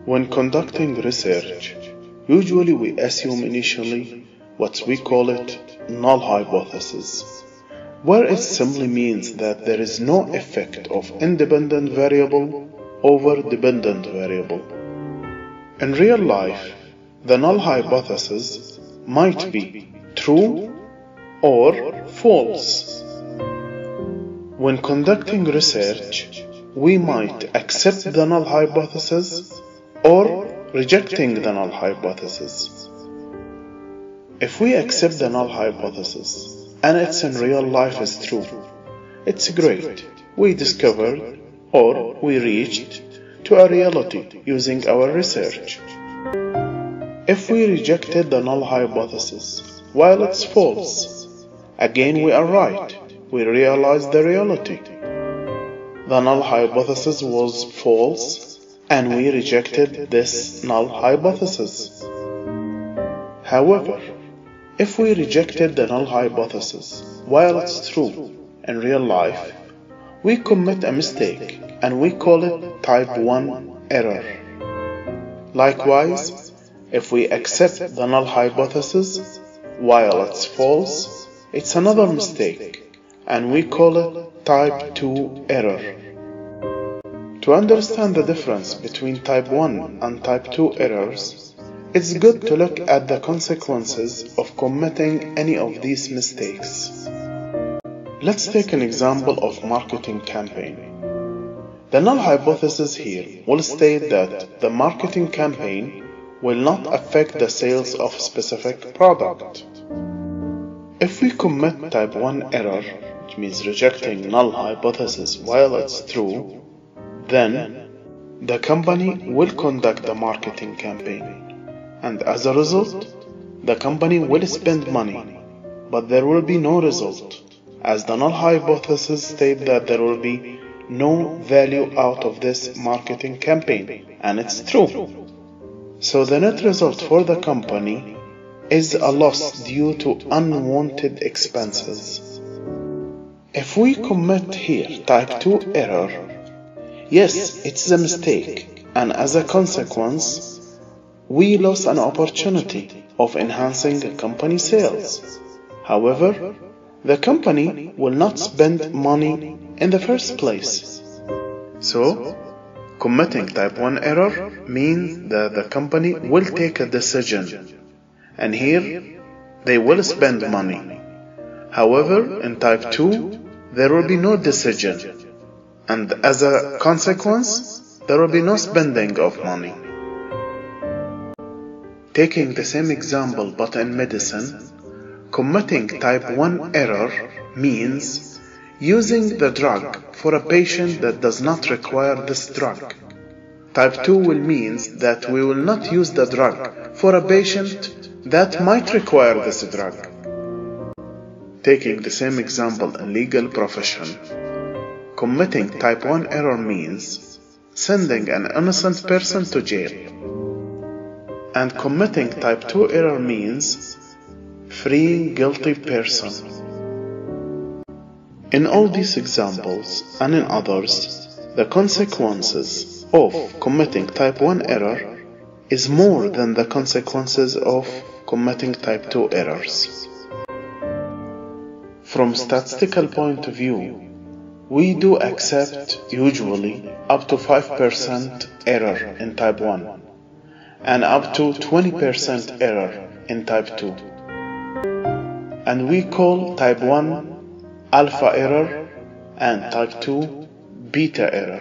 When conducting research, usually we assume initially what we call it null hypothesis, where it simply means that there is no effect of independent variable over dependent variable. In real life, the null hypothesis might be true or false. When conducting research, we might accept the null hypothesis or rejecting the null hypothesis. If we accept the null hypothesis and it's in real life is true, it's great. We discovered or we reached to a reality using our research. If we rejected the null hypothesis while it's false, again we are right. We realized the reality. The null hypothesis was false and we rejected this null hypothesis. However, if we rejected the null hypothesis while it's true in real life, we commit a mistake and we call it type 1 error. Likewise, if we accept the null hypothesis while it's false, it's another mistake and we call it type 2 error. To understand the difference between type 1 and type 2 errors, it's good to look at the consequences of committing any of these mistakes. Let's take an example of marketing campaign. The null hypothesis here will state that the marketing campaign will not affect the sales of a specific product. If we commit type 1 error, which means rejecting null hypothesis while it's true, then the company will conduct the marketing campaign, and as a result, the company will spend money, but there will be no result, as the null hypothesis states that there will be no value out of this marketing campaign, and it's true. So the net result for the company is a loss due to unwanted expenses. If we commit here type 2 error, yes, it's a mistake, and as a consequence, we lost an opportunity of enhancing the company sales. However, the company will not spend money in the first place. So, committing type 1 error means that the company will take a decision, and here they will spend money. However, in type 2, there will be no decision, and as a consequence, there will be no spending of money. Taking the same example but in medicine, committing type 1 error means using the drug for a patient that does not require this drug. Type 2 will means that we will not use the drug for a patient that might require this drug. Taking the same example in legal profession, committing type 1 error means sending an innocent person to jail. And committing type 2 error means freeing guilty person. In all these examples and in others, the consequences of committing type 1 error is more than the consequences of committing type 2 errors. From statistical point of view, we do accept usually up to 5% error in type 1 and up to 20% error in type 2. And we call type 1 alpha error and type 2 beta error.